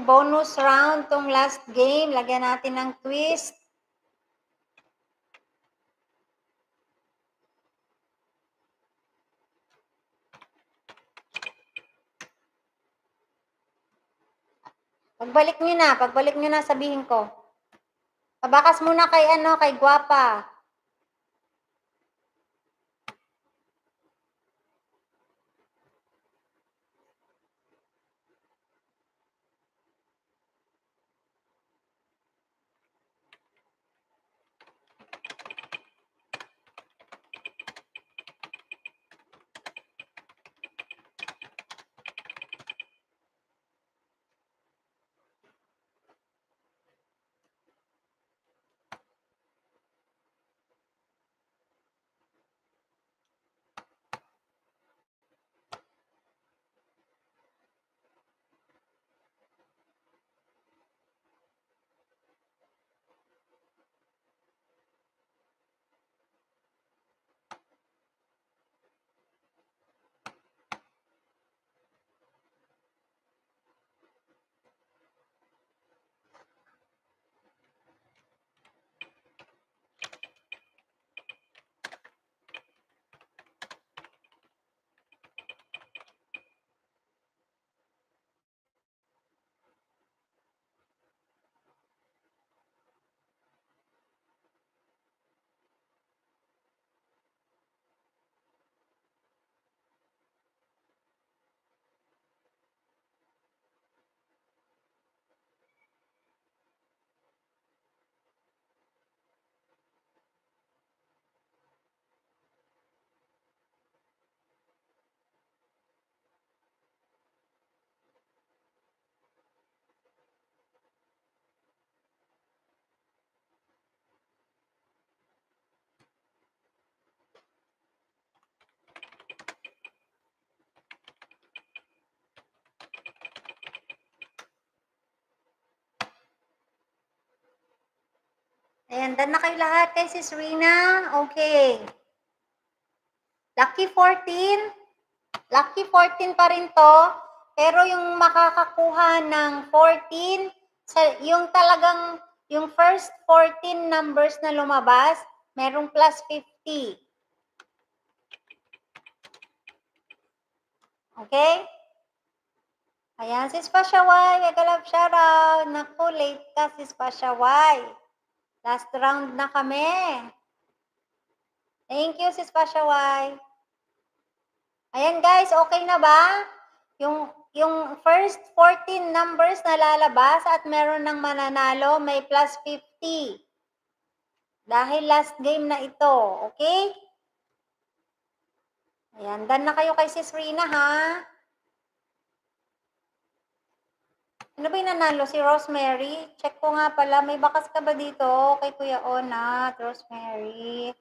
bonus round tong last game. Lagyan natin ng twist. Pagbalik nyo na, sabihin ko. Pabakas muna kay Guapa. Ayan, done na kayo lahat kay Sis Rina. Okay. Lucky 14. Lucky 14 pa rin to. Pero yung makakakuha ng 14, yung talagang, yung first 14 numbers na lumabas, merong plus 50. Okay? Ayan, Sis Pasyaway, Megalab shoutout. Naku, late ka, Sis Pasyaway. Last round na kami. Thank you, Sis Pasyaway. Ayan guys, okay na ba? Yung first 14 numbers na lalabas at meron ng mananalo, may plus 50. Dahil last game na ito, okay? Ayan, done na kayo kay Sis Rina, ha? Ano ba yung nanalo? Si Rosemary? Check ko nga pala, may bakas ka ba dito? Kay Kuya Ona, Rosemary.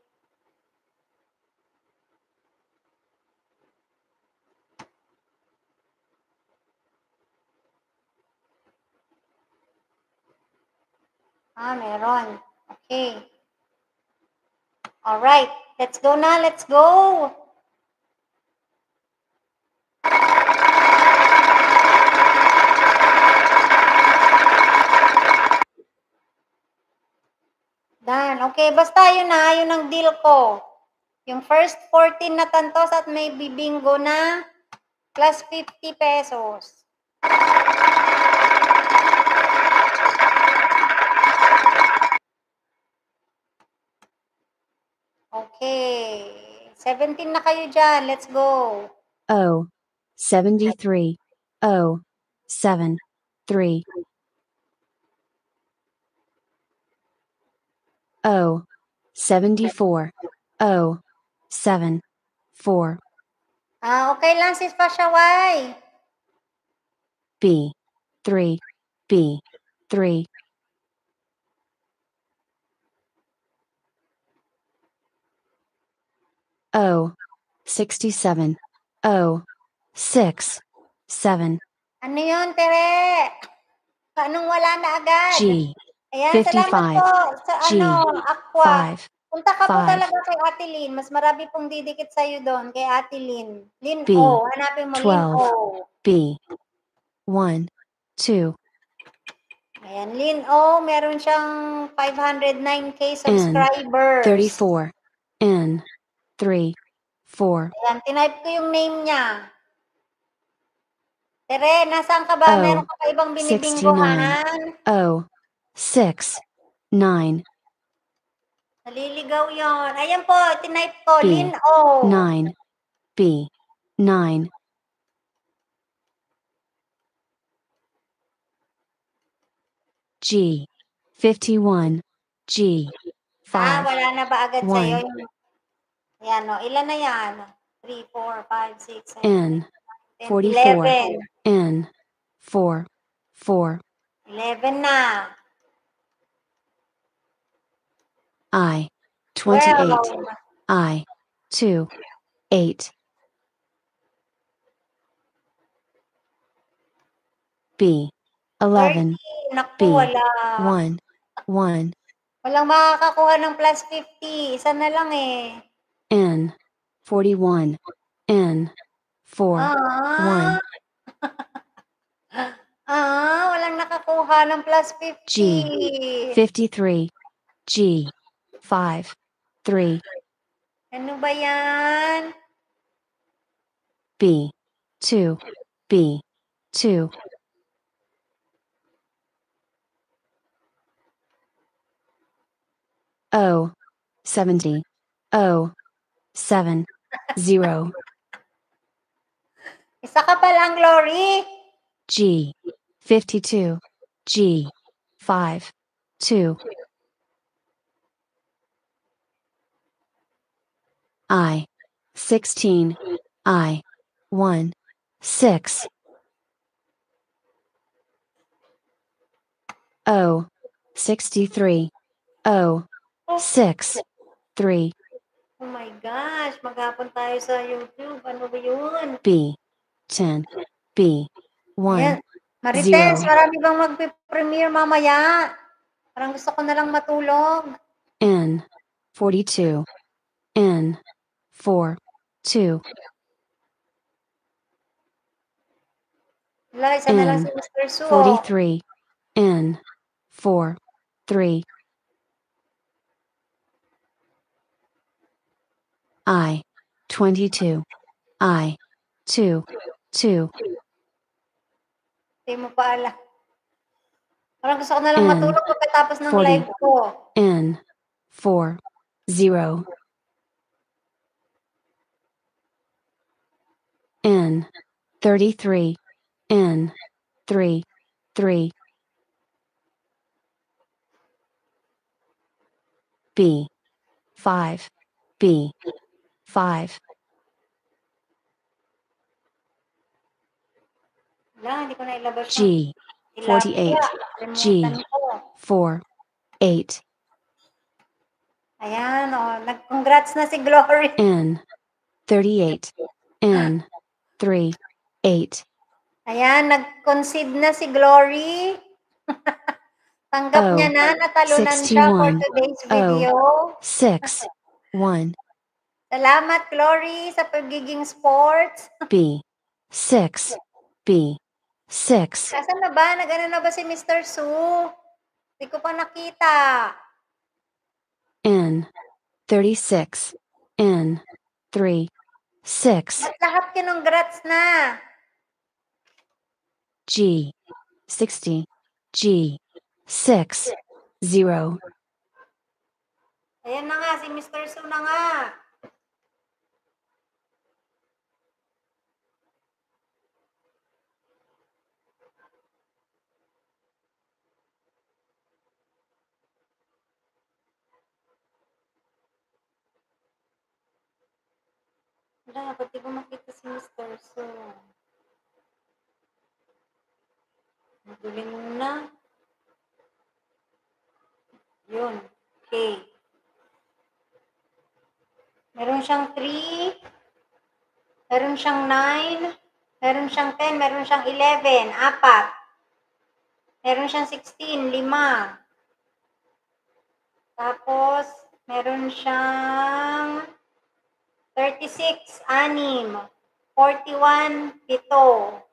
Meron. Okay. Alright. Let's go na. Let's go. Done. Okay. Basta yun na. Yun ang deal ko. Yung first 14 na tantos at may bibingo na plus 50 pesos. Okay. 17 na kayo dyan. Let's go. 73 0 7 3 74 7 4 Okay lang, Sis Pasyaway. B 3 B 3 67 6 7 Ano yun, Tere? Anong wala na agad? G Ayan, 55 salamat po sa G Aqua. 5 Punta ka po 5 talaga kay Ate Lynn. Mas marami pong didikit sa'yo doon, kay Ate Lynn. Lynn B O. Hanapin mo, Lynn 12 O. B 1 2 Ayan, Lin O, meron siyang 509K N subscribers. 34 N 3 4 Ayan, tinype ko yung name niya. Tere, nasaan ka ba? Meron ka pa ibang 69 binibinggohan? 0 6 9 Naliligaw yon. Ayan po, tinype ko, B Lin O. 9 B 9 G 51 G 5 Wala na ba agad sa'yo 1 yung... Ayan, o. Ilan na yan? 3, 4, 5, 6, 7, N 8, 44 11. N 4 4 11 na. I 28 12. I 2 8 B 11 13. Naku, B wala. 1 1 Walang makakakuha ng plus 50. Isa na lang eh. N 41 N 4 1 Walang nakakuha ng plus 50. G 53 G 5 3 Ano ba yan? B 2 B 2 O 70 O 7 0 Isa ka pa lang, Glory. G 52 G 5 2 I 16 I 1 6 O 63 O 6 3 Oh my gosh, maghapon tayo sa YouTube. Ano ba yun? B 10 B 1 Ayan. Marites, 0 marami bang mag-premiere mamaya? Parang gusto ko na lang matulog. N 42 N 4 2 Wala, isa na lang N si Mr. Su. 43 N 4 3 I 22 I 2 2 Hindi mo pa alam. Parang gusto ko na lang N matulog pagkatapos ng 40 live ko. N 4 0 N 33 N 3 3 B 5 B 5 Wala, hindi ko na ilabas yung G 48 G Kalimutan ko. 4 8 Ayan, congrats na si Glory. N 38 N 3 8 Ayan, nag-concede na si Glory. Tanggap niya na, natalunan siya for 61 today's O video. 6 1 Salamat, Glory, sa pagiging sports. B 6 B 6 Nasaan na ba? Nag-ano na ba si Mr. Su? Hindi ko pa nakita. N 36 N 3 6 Ba't lahat kinongrats na? G 60 G 6 0 Ayan na nga, si Mr. Su na nga. Wala, ba't di ko makita si Mr. Su? Magaling na. Yun. Okay. Meron siyang 3. Meron siyang 9. Meron siyang 10. Meron siyang 11. 4. Meron siyang 16. 5. Tapos, meron siyang 36. 6. 41. 7.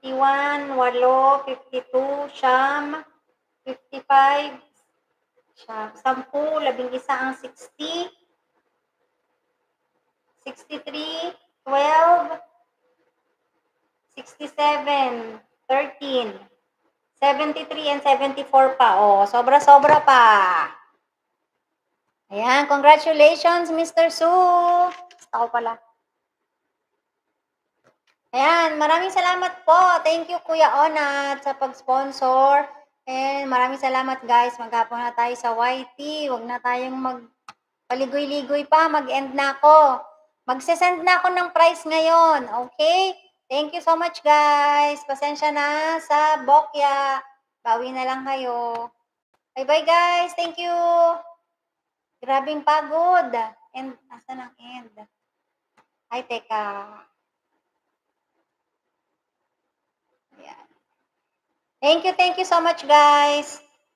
51, 8, 52, siyam, 55, siyam, 10, 11 ang 60, 63, 12, 67, 13, 73 and 74 pa. Oh, sobra-sobra pa. Ayan, congratulations, Mr. Su. Ako pala. Ayan, maraming salamat po. Thank you, Kuya Onat, sa pag-sponsor. And maraming salamat, guys. Maghapon na tayo sa YT. Huwag na tayong paligoy-ligoy pa. Mag-end na ako. Magsesend na ako ng price ngayon. Okay? Thank you so much, guys. Pasensya na sa bokya. Bawi na lang kayo. Bye-bye, guys. Thank you. Grabing pagod. And, asan ang end? Ay, teka. Ayan. Thank you so much, guys.